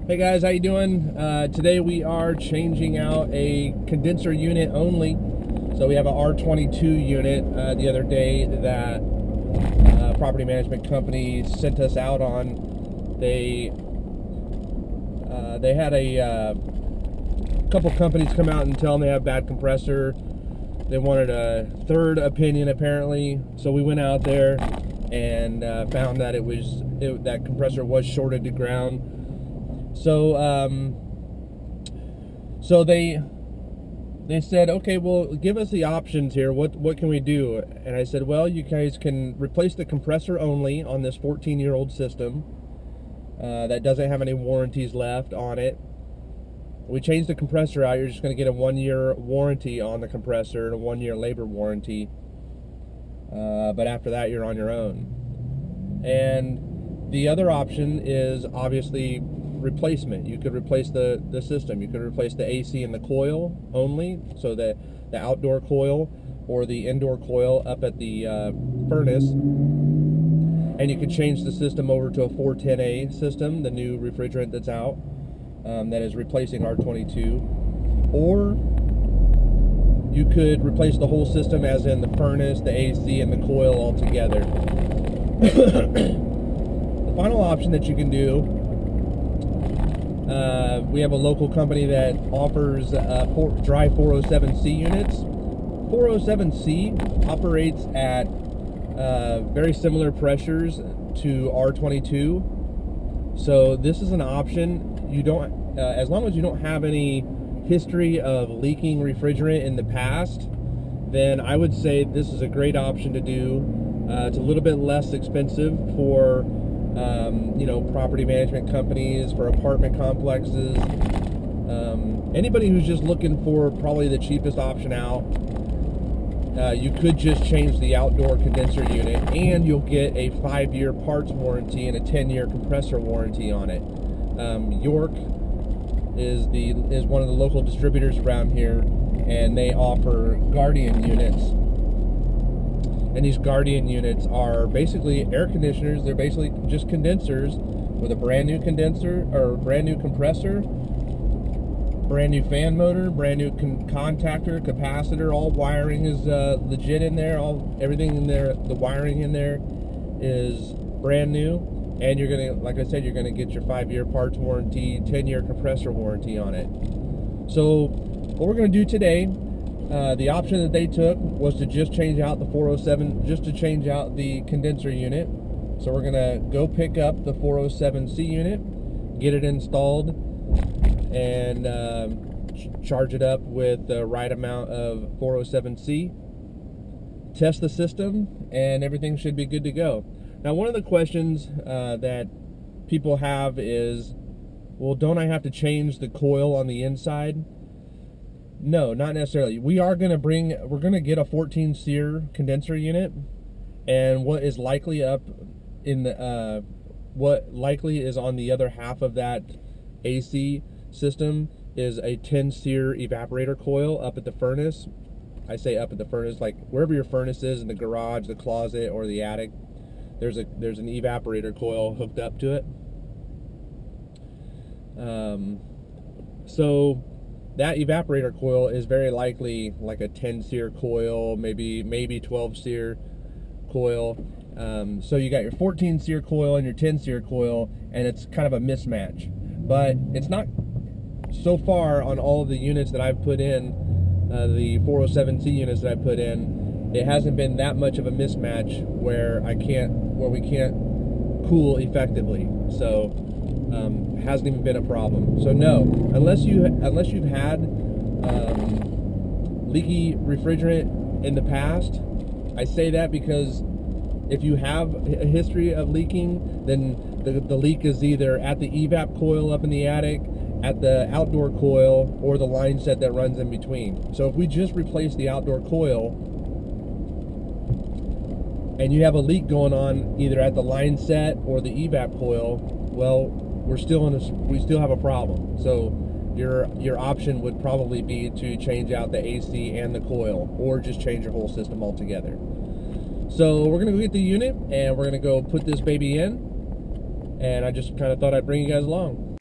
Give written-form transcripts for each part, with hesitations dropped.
Hey guys, how you doing? Today we are changing out a condenser unit only. So we have a R22 unit the other day that property management company sent us out on. They had a couple companies come out and tell them they have bad compressor. They wanted a third opinion apparently, so we went out there and found that that compressor was shorted to ground. So they said, okay, well, give us the options here. What can we do? And I said, well, you guys can replace the compressor only on this 14-year-old system that doesn't have any warranties left on it. We changed the compressor out. You're just going to get a 1-year warranty on the compressor and a 1-year labor warranty. But after that, you're on your own. And the other option is obviously replacement. You could replace the system. You could replace the AC and the coil only, so that the outdoor coil or the indoor coil up at the furnace, and you could change the system over to a 410A system, the new refrigerant that's out, that is replacing R22. Or you could replace the whole system, as in the furnace, the AC, and the coil all together. The final option that you can do, we have a local company that offers dry 407c units. 407c operates at very similar pressures to R22. So this is an option. You don't, as long as you don't have any history of leaking refrigerant in the past, then I would say this is a great option to do. It's a little bit less expensive for property management companies, for apartment complexes, anybody who's just looking for probably the cheapest option out. You could just change the outdoor condenser unit, and you'll get a 5-year parts warranty and a 10-year compressor warranty on it. York is one of the local distributors around here, and they offer Guardian units. And these Guardian units are basically air conditioners. They're basically just condensers with a brand new condenser or brand new compressor, brand new fan motor, brand new contactor, capacitor. All wiring is legit in there. Everything in there, the wiring in there is brand new. And you're gonna, like I said, you're gonna get your 5-year parts warranty, 10-year compressor warranty on it. So what we're gonna do today, the option that they took was to just change out the 407, just to change out the condenser unit. So we're gonna go pick up the 407c unit, get it installed, and charge it up with the right amount of 407c, test the system, and everything should be good to go. Now, one of the questions that people have is, well, don't I have to change the coil on the inside? No, not necessarily. We're going to get a 14 SEER condenser unit, and what is likely up in the, what likely is on the other half of that AC system is a 10 SEER evaporator coil up at the furnace. I say up at the furnace, like wherever your furnace is, in the garage, the closet, or the attic, there's an evaporator coil hooked up to it. So that evaporator coil is very likely like a 10 SEER coil, maybe 12 SEER coil. So you got your 14 SEER coil and your 10 SEER coil, and it's kind of a mismatch. But it's not, so far on all of the units that I've put in, the 407c units that I put in, it hasn't been that much of a mismatch where we can't cool effectively. So hasn't even been a problem. So no, unless you've had leaky refrigerant in the past. I say that because if you have a history of leaking, then the leak is either at the evap coil up in the attic, at the outdoor coil, or the line set that runs in between. So if we just replace the outdoor coil and you have a leak going on either at the line set or the evap coil, well, we still have a problem. So your option would probably be to change out the AC and the coil, or just change your whole system altogether. So we're gonna go get the unit and we're gonna go put this baby in, and I just kind of thought I'd bring you guys along.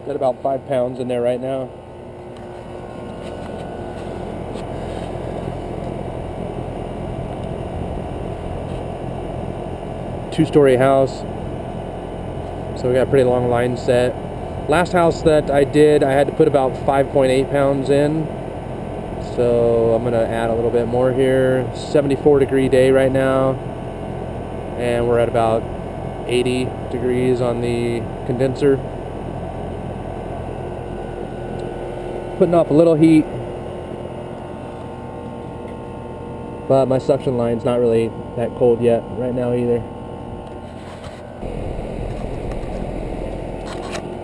Got about 5 pounds in there right now. Two-story house, so we got a pretty long line set. Last house that I did, I had to put about 5.8 pounds in, so I'm gonna add a little bit more here. 74-degree day right now, and we're at about 80 degrees on the condenser. Putting off a little heat, but my suction line's not really that cold yet right now either.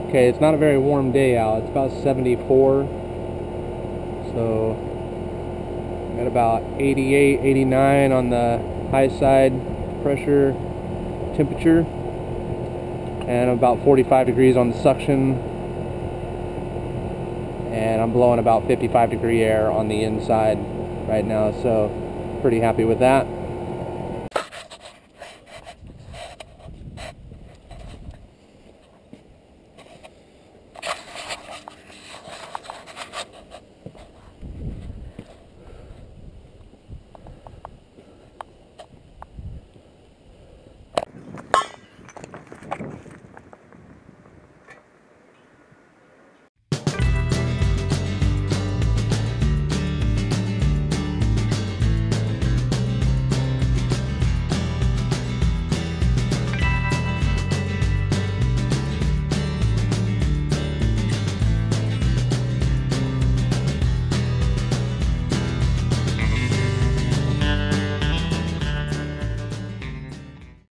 Okay, it's not a very warm day out. It's about 74, so got about 88, 89 on the high side pressure temperature, and about 45 degrees on the suction, and I'm blowing about 55-degree air on the inside right now, so pretty happy with that.